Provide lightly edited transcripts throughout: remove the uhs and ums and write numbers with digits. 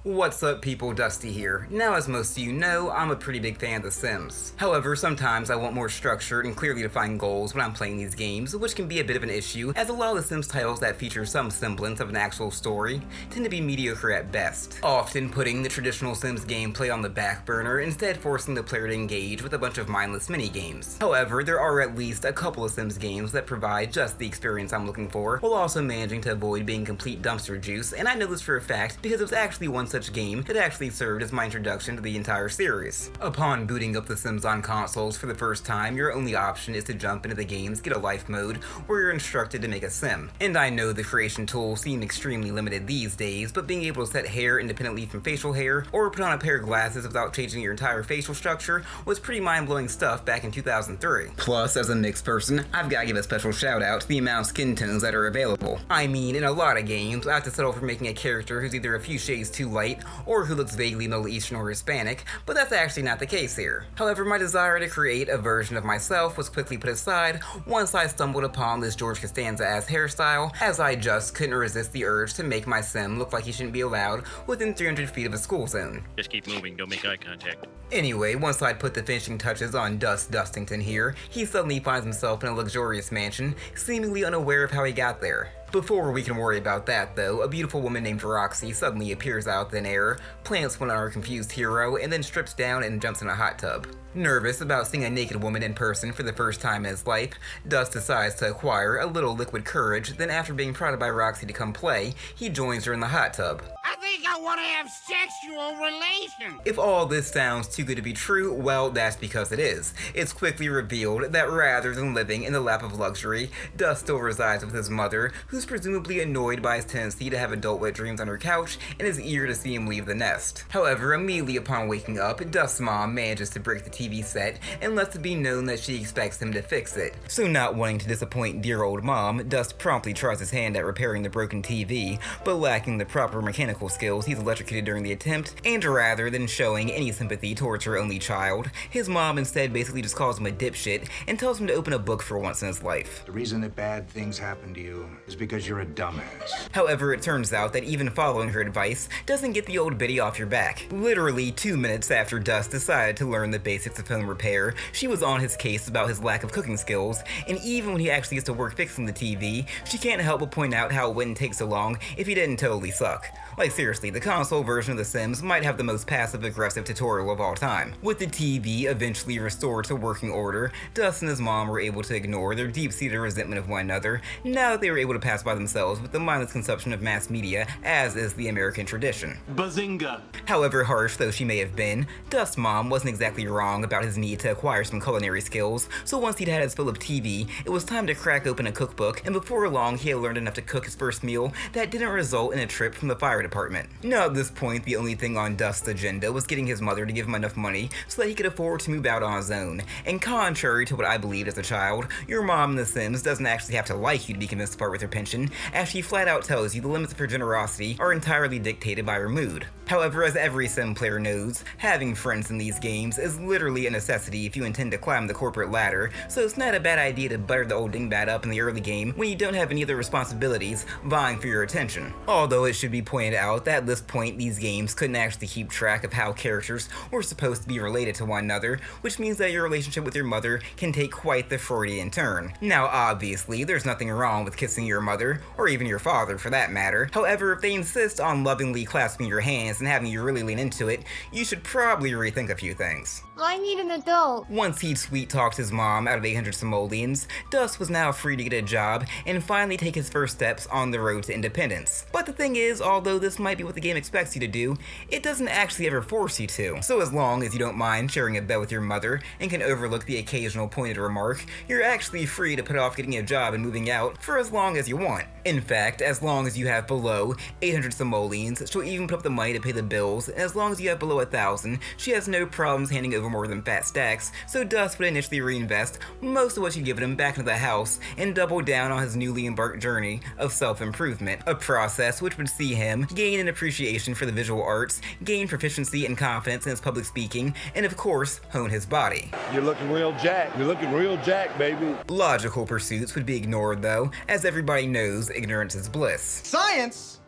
What's up people, Dusty here. Now as most of you know, I'm a pretty big fan of The Sims. However, sometimes I want more structured and clearly defined goals when I'm playing these games, which can be a bit of an issue, as a lot of The Sims titles that feature some semblance of an actual story tend to be mediocre at best, often putting the traditional Sims gameplay on the back burner, instead forcing the player to engage with a bunch of mindless mini-games. However, there are at least a couple of Sims games that provide just the experience I'm looking for, while also managing to avoid being complete dumpster juice, and I know this for a fact because it was actually one such game that actually served as my introduction to the entire series. Upon booting up The Sims on consoles for the first time, your only option is to jump into the game's Get a Life mode, where you're instructed to make a sim. And I know the creation tools seem extremely limited these days, but being able to set hair independently from facial hair, or put on a pair of glasses without changing your entire facial structure, was pretty mind-blowing stuff back in 2003. Plus, as a mixed person, I've gotta give a special shout out to the amount of skin tones that are available. I mean, in a lot of games, I have to settle for making a character who's either a few shades too light, or who looks vaguely Middle Eastern or Hispanic, but that's actually not the case here. However, my desire to create a version of myself was quickly put aside once I stumbled upon this George Costanza-ass hairstyle, as I just couldn't resist the urge to make my sim look like he shouldn't be allowed within 300 feet of a school zone. Just keep moving, don't make eye contact. Anyway, once I'd put the finishing touches on Dustington here, he suddenly finds himself in a luxurious mansion, seemingly unaware of how he got there. Before we can worry about that though, a beautiful woman named Roxy suddenly appears out of thin air, plants one on our confused hero, and then strips down and jumps in a hot tub. Nervous about seeing a naked woman in person for the first time in his life, Dust decides to acquire a little liquid courage, then after being prodded by Roxy to come play, he joins her in the hot tub. I think I want to have sexual relations. If all this sounds too good to be true, well, that's because it is. It's quickly revealed that rather than living in the lap of luxury, Dust still resides with his mother, who's presumably annoyed by his tendency to have adult wet dreams on her couch and is eager to see him leave the nest. However, immediately upon waking up, Dust's mom manages to break the TV set and lets it be known that she expects him to fix it. So not wanting to disappoint dear old mom, Dust promptly tries his hand at repairing the broken TV, but lacking the proper mechanical skills, he's electrocuted during the attempt, and rather than showing any sympathy towards her only child, his mom instead basically just calls him a dipshit and tells him to open a book for once in his life. The reason that bad things happen to you is because you're a dumbass. However, it turns out that even following her advice doesn't get the old biddy off your back. Literally 2 minutes after Dust decided to learn the basics of home repair, she was on his case about his lack of cooking skills, and even when he actually gets to work fixing the TV, she can't help but point out how it wouldn't take so long if he didn't totally suck. Like seriously, the console version of The Sims might have the most passive-aggressive tutorial of all time. With the TV eventually restored to working order, Dust and his mom were able to ignore their deep-seated resentment of one another now that they were able to pass by themselves with the mindless consumption of mass media, as is the American tradition. Bazinga! However harsh though she may have been, Dust's mom wasn't exactly wrong about his need to acquire some culinary skills, so once he'd had his fill of TV, it was time to crack open a cookbook, and before long he had learned enough to cook his first meal that didn't result in a trip from the fire department. Now at this point, the only thing on Dust's agenda was getting his mother to give him enough money so that he could afford to move out on his own, and contrary to what I believed as a child, your mom in The Sims doesn't actually have to like you to be convinced to part with her pension, as she flat out tells you the limits of her generosity are entirely dictated by her mood. However, as every Sim player knows, having friends in these games is literally a necessity if you intend to climb the corporate ladder, so it's not a bad idea to butter the old dingbat up in the early game when you don't have any other responsibilities vying for your attention. Although it should be pointed out that at this point these games couldn't actually keep track of how characters were supposed to be related to one another, which means that your relationship with your mother can take quite the Freudian turn. Now obviously, there's nothing wrong with kissing your mother, or even your father for that matter. However, if they insist on lovingly clasping your hands and having you really lean into it, you should probably rethink a few things. I need an adult. Once he'd sweet-talked his mom out of 800 simoleons, Dust was now free to get a job and finally take his first steps on the road to independence. But the thing is, although this might be what the game expects you to do, it doesn't actually ever force you to. So as long as you don't mind sharing a bed with your mother and can overlook the occasional pointed remark, you're actually free to put off getting a job and moving out for as long as you want. In fact, as long as you have below 800 simoleons, she'll even put up the money to pay the bills, and as long as you have below 1,000, she has no problems handing over more than fat stacks, so Dust would initially reinvest most of what she'd given him back into the house and double down on his newly embarked journey of self-improvement, a process which would see him gain an appreciation for the visual arts, gain proficiency and confidence in his public speaking, and of course, hone his body. You're looking real jacked. You're looking real jacked, baby. Logical pursuits would be ignored though, as everybody knows ignorance is bliss. Science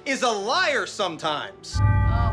is a liar sometimes. Oh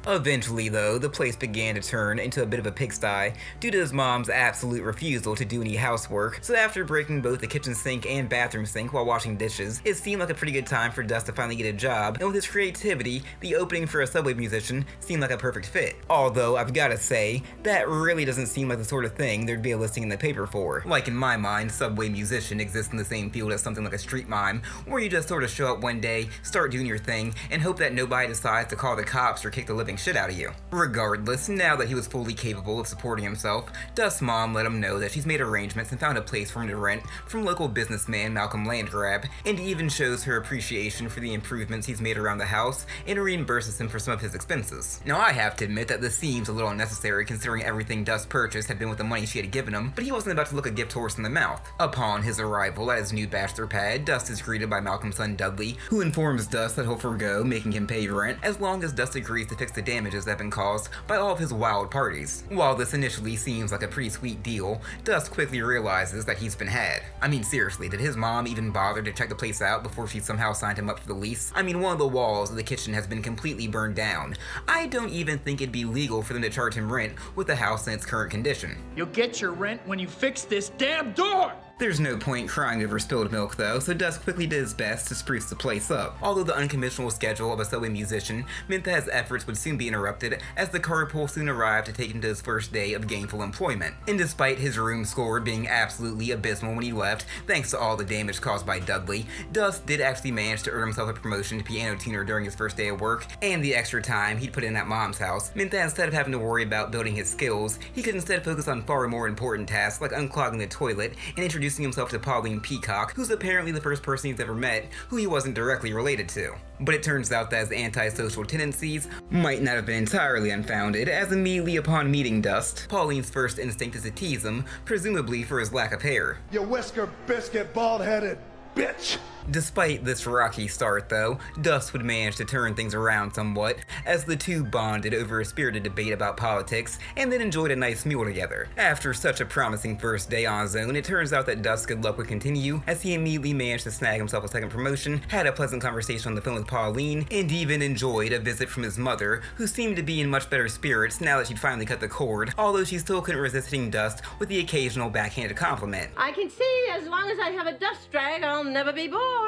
Eventually though, the place began to turn into a bit of a pigsty due to his mom's absolute refusal to do any housework, so after breaking both the kitchen sink and bathroom sink while washing dishes, it seemed like a pretty good time for Dust to finally get a job, and with his creativity, the opening for a subway musician seemed like a perfect fit. Although, I've gotta say, that really doesn't seem like the sort of thing there'd be a listing in the paper for. Like in my mind, subway musician exists in the same field as something like a street mime, where you just sort of show up one day, start doing your thing, and hope that nobody decides to call the cops or kick the living shit out of you. Regardless, now that he was fully capable of supporting himself, Dust's mom let him know that she's made arrangements and found a place for him to rent from local businessman Malcolm Landgrab, and even shows her appreciation for the improvements he's made around the house and reimburses him for some of his expenses. Now I have to admit that this seems a little unnecessary considering everything Dust purchased had been with the money she had given him, but he wasn't about to look a gift horse in the mouth. Upon his arrival at his new bachelor pad, Dust is greeted by Malcolm's son Dudley, who informs Dust that he'll forgo making him pay rent as long as Dust agrees to fix the damages that have been caused by all of his wild parties. While this initially seems like a pretty sweet deal, Dust quickly realizes that he's been had. I mean seriously, did his mom even bother to check the place out before she somehow signed him up for the lease? I mean, one of the walls of the kitchen has been completely burned down. I don't even think it'd be legal for them to charge him rent with the house in its current condition. You'll get your rent when you fix this damn door! There's no point crying over spilled milk though, so Dust quickly did his best to spruce the place up, although the unconventional schedule of a subway musician meant that his efforts would soon be interrupted as the carpool soon arrived to take him to his first day of gainful employment. And despite his room score being absolutely abysmal when he left, thanks to all the damage caused by Dudley, Dust did actually manage to earn himself a promotion to piano tuner during his first day of work, and the extra time he'd put in at Mom's house meant that instead of having to worry about building his skills, he could instead focus on far more important tasks like unclogging the toilet and introducing himself to Pauline Peacock, who's apparently the first person he's ever met who he wasn't directly related to. But it turns out that his antisocial tendencies might not have been entirely unfounded, as immediately upon meeting Dust, Pauline's first instinct is to tease him, presumably for his lack of hair. You whisker biscuit bald-headed bitch! Despite this rocky start though, Dust would manage to turn things around somewhat, as the two bonded over a spirited debate about politics, and then enjoyed a nice meal together. After such a promising first day on his own, it turns out that Dust's good luck would continue, as he immediately managed to snag himself a second promotion, had a pleasant conversation on the phone with Pauline, and even enjoyed a visit from his mother, who seemed to be in much better spirits now that she'd finally cut the cord, although she still couldn't resist hitting Dust with the occasional backhanded compliment. I can see as long as I have a dust rag, I'll never be bored.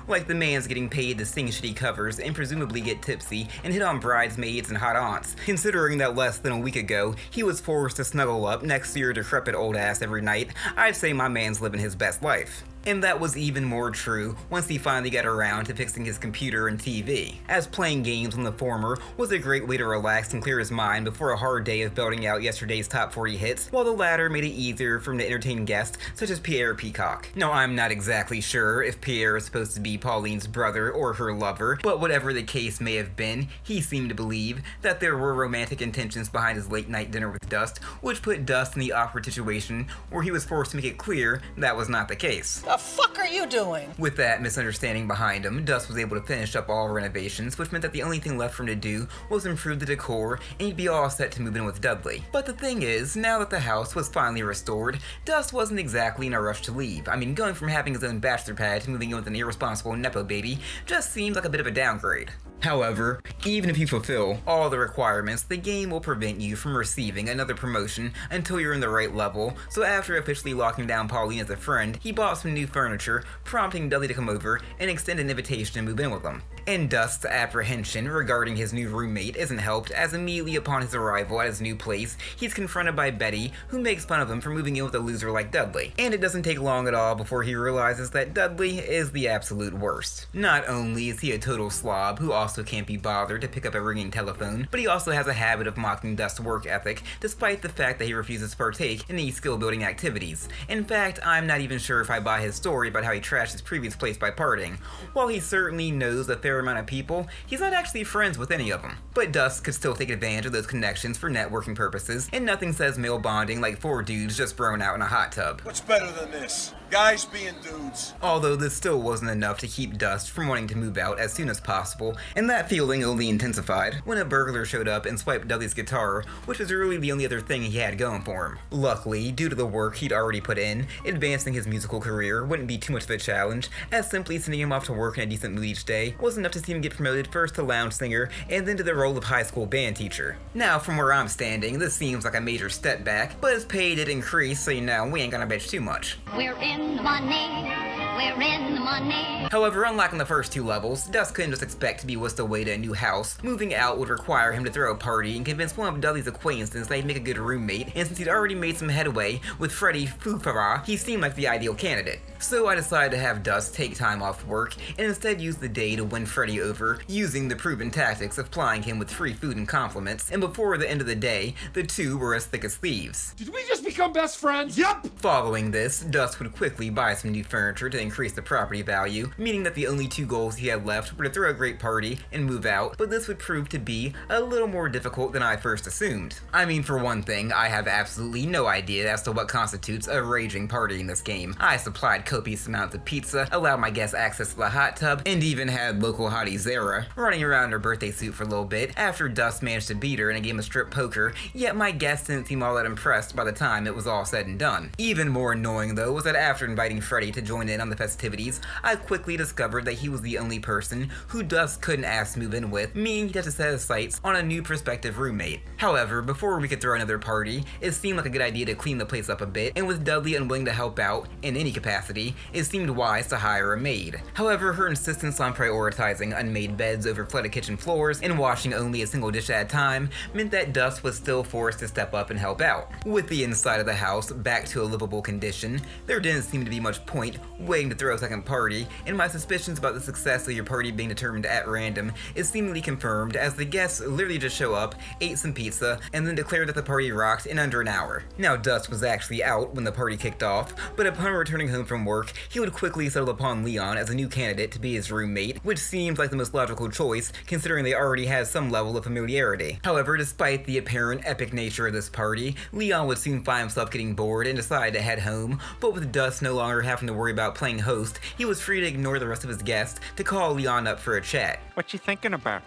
Like the man's getting paid to sing shitty covers and presumably get tipsy and hit on bridesmaids and hot aunts, considering that less than a week ago, he was forced to snuggle up next to your decrepit old ass every night. I'd say my man's living his best life. And that was even more true once he finally got around to fixing his computer and TV, as playing games on the former was a great way to relax and clear his mind before a hard day of belting out yesterday's top 40 hits, while the latter made it easier for him to entertain guests such as Pierre Peacock. Now I'm not exactly sure if Pierre is supposed to be Pauline's brother or her lover, but whatever the case may have been, he seemed to believe that there were romantic intentions behind his late night dinner with Dust, which put Dust in the awkward situation where he was forced to make it clear that was not the case. The fuck are you doing? With that misunderstanding behind him, Dust was able to finish up all renovations, which meant that the only thing left for him to do was improve the decor, and he'd be all set to move in with Dudley. But the thing is, now that the house was finally restored, Dust wasn't exactly in a rush to leave. I mean, going from having his own bachelor pad to moving in with an irresponsible nepo baby just seems like a bit of a downgrade. However, even if you fulfill all the requirements, the game will prevent you from receiving another promotion until you're in the right level, so after officially locking down Pauline as a friend, he bought some new furniture, prompting Dudley to come over and extend an invitation to move in with him. And Dust's apprehension regarding his new roommate isn't helped, as immediately upon his arrival at his new place, he's confronted by Betty, who makes fun of him for moving in with a loser like Dudley. And it doesn't take long at all before he realizes that Dudley is the absolute worst. Not only is he a total slob who also can't be bothered to pick up a ringing telephone, but he also has a habit of mocking Dust's work ethic, despite the fact that he refuses to partake in these skill-building activities. In fact, I'm not even sure if I buy his story about how he trashed his previous place by partying. While he certainly knows a fair amount of people, he's not actually friends with any of them. But Dust could still take advantage of those connections for networking purposes, and nothing says male bonding like four dudes just thrown out in a hot tub. What's better than this? Guys being dudes. Although this still wasn't enough to keep Dust from wanting to move out as soon as possible, and that feeling only intensified when a burglar showed up and swiped Dudley's guitar, which was really the only other thing he had going for him. Luckily, due to the work he'd already put in, advancing his musical career wouldn't be too much of a challenge, as simply sending him off to work in a decent mood each day was enough to see him get promoted first to lounge singer and then to the role role of high school band teacher. Now, from where I'm standing, this seems like a major step back, but his pay did increase, so you know, we ain't gonna bitch too much. We're in the money. We're in the money. However, unlike in the first two levels, Dust couldn't just expect to be whisked away to a new house. Moving out would require him to throw a party and convince one of Dudley's acquaintances that he'd make a good roommate, and since he'd already made some headway with Freddy Foofara, he seemed like the ideal candidate. So I decided to have Dust take time off work and instead use the day to win Freddy over, using the proven tactics of plying him with free food and compliments, and before the end of the day, the two were as thick as thieves. Did we just become best friends? Yup! Following this, Dust would quickly buy some new furniture to increase the property value, meaning that the only two goals he had left were to throw a great party and move out, but this would prove to be a little more difficult than I first assumed. I mean, for one thing, I have absolutely no idea as to what constitutes a raging party in this game. I supplied copious amounts of pizza, allowed my guests access to the hot tub, and even had local hottie Zara running around in her birthday suit for a little bit after Dust managed to beat her in a game of strip poker, yet my guests didn't seem all that impressed by the time it was all said and done. Even more annoying though was that after inviting Freddy to join in on the festivities, I quickly discovered that he was the only person who Dust couldn't ask to move in with, meaning he'd have to set his sights on a new prospective roommate. However, before we could throw another party, it seemed like a good idea to clean the place up a bit, and with Dudley unwilling to help out in any capacity, it seemed wise to hire a maid. However, her insistence on prioritizing unmade beds over flooded kitchen floors and washing only a single dish at a time meant that Dust was still forced to step up and help out. With the inside of the house back to a livable condition, there didn't seem to be much point waiting to throw a second party, and my suspicions about the success of your party being determined at random is seemingly confirmed as the guests literally just show up, ate some pizza, and then declared that the party rocked in under an hour. Now, Dust was actually out when the party kicked off, but upon returning home from work, he would quickly settle upon Leon as a new candidate to be his roommate, which seems like the most logical choice considering they already had some level of familiarity. However, despite the apparent epic nature of this party, Leon would soon find himself getting bored and decided to head home, but with Dust no longer having to worry about playing host, he was free to ignore the rest of his guests to call Leon up for a chat. What you thinking about?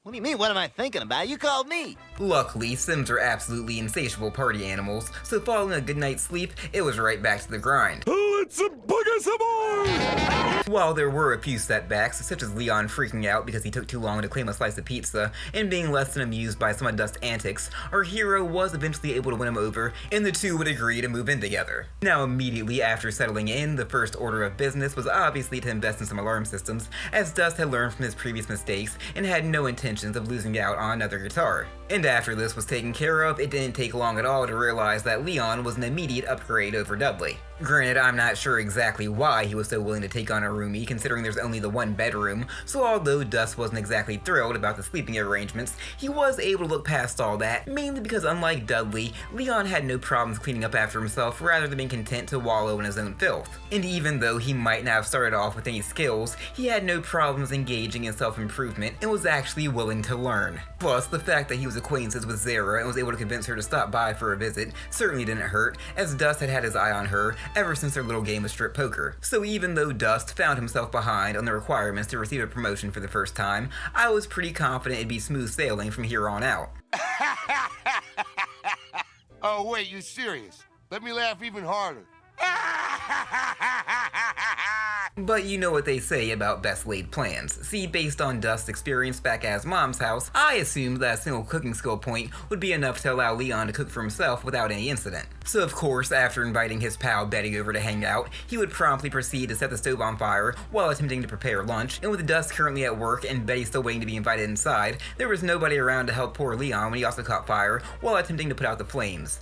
What do you mean, what am I thinking about? You called me. Luckily, Sims are absolutely insatiable party animals, so following a good night's sleep, it was right back to the grind. Let's booger some more! While there were a few setbacks, such as Leon freaking out because he took too long to claim a slice of pizza, and being less than amused by some of Dust's antics, our hero was eventually able to win him over, and the two would agree to move in together. Now, immediately after settling in, the first order of business was obviously to invest in some alarm systems, as Dust had learned from his previous mistakes and had no intentions of losing out on another guitar. And after this was taken care of, it didn't take long at all to realize that Leon was an immediate upgrade over Dudley. Granted, I'm not sure exactly why he was so willing to take on a roomie, considering there's only the one bedroom, so although Dust wasn't exactly thrilled about the sleeping arrangements, he was able to look past all that, mainly because unlike Dudley, Leon had no problems cleaning up after himself rather than being content to wallow in his own filth. And even though he might not have started off with any skills, he had no problems engaging in self-improvement and was actually willing to learn. Plus, the fact that he was acquaintances with Zara and was able to convince her to stop by for a visit certainly didn't hurt, as Dust had had his eye on her ever since their little game of strip poker. So even though Dust found himself behind on the requirements to receive a promotion for the first time, I was pretty confident it'd be smooth sailing from here on out. Oh, wait, you serious? Let me laugh even harder. But you know what they say about best laid plans. See, based on Dust's experience back at his mom's house, I assumed that a single cooking skill point would be enough to allow Leon to cook for himself without any incident. So of course, after inviting his pal Betty over to hang out, he would promptly proceed to set the stove on fire while attempting to prepare lunch, and with Dust currently at work and Betty still waiting to be invited inside, there was nobody around to help poor Leon when he also caught fire while attempting to put out the flames.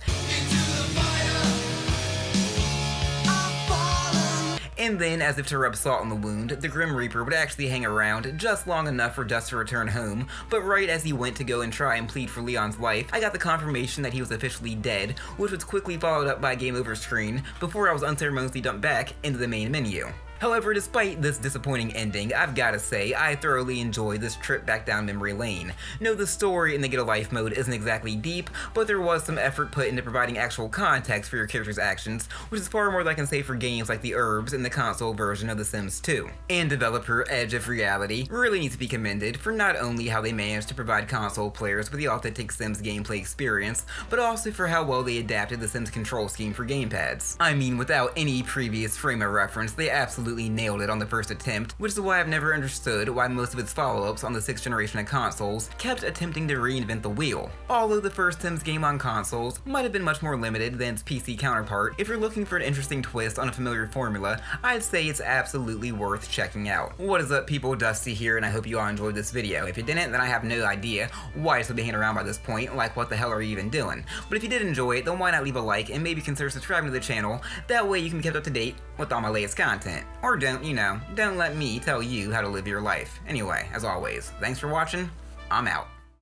And then, as if to rub salt in the wound, the Grim Reaper would actually hang around just long enough for Dust to return home, but right as he went to go and try and plead for Leon's life, I got the confirmation that he was officially dead, which was quickly followed up by a game over screen before I was unceremoniously dumped back into the main menu. However, despite this disappointing ending, I've gotta say, I thoroughly enjoyed this trip back down memory lane. No, the story in the Get a Life mode isn't exactly deep, but there was some effort put into providing actual context for your character's actions, which is far more than I can say for games like The Herbs and the console version of The Sims 2. And developer Edge of Reality really needs to be commended for not only how they managed to provide console players with the authentic Sims gameplay experience, but also for how well they adapted the Sims control scheme for gamepads. I mean, without any previous frame of reference, they absolutely absolutely nailed it on the first attempt, which is why I've never understood why most of its follow-ups on the 6th generation of consoles kept attempting to reinvent the wheel. Although the first Sims game on consoles might have been much more limited than its PC counterpart, if you're looking for an interesting twist on a familiar formula, I'd say it's absolutely worth checking out. What is up people, Dusty here, and I hope you all enjoyed this video. If you didn't, then I have no idea why you're still hanging around by this point, like what the hell are you even doing? But if you did enjoy it, then why not leave a like and maybe consider subscribing to the channel, that way you can be kept up to date with all my latest content. Or don't, don't let me tell you how to live your life. Anyway, as always, thanks for watching, I'm out.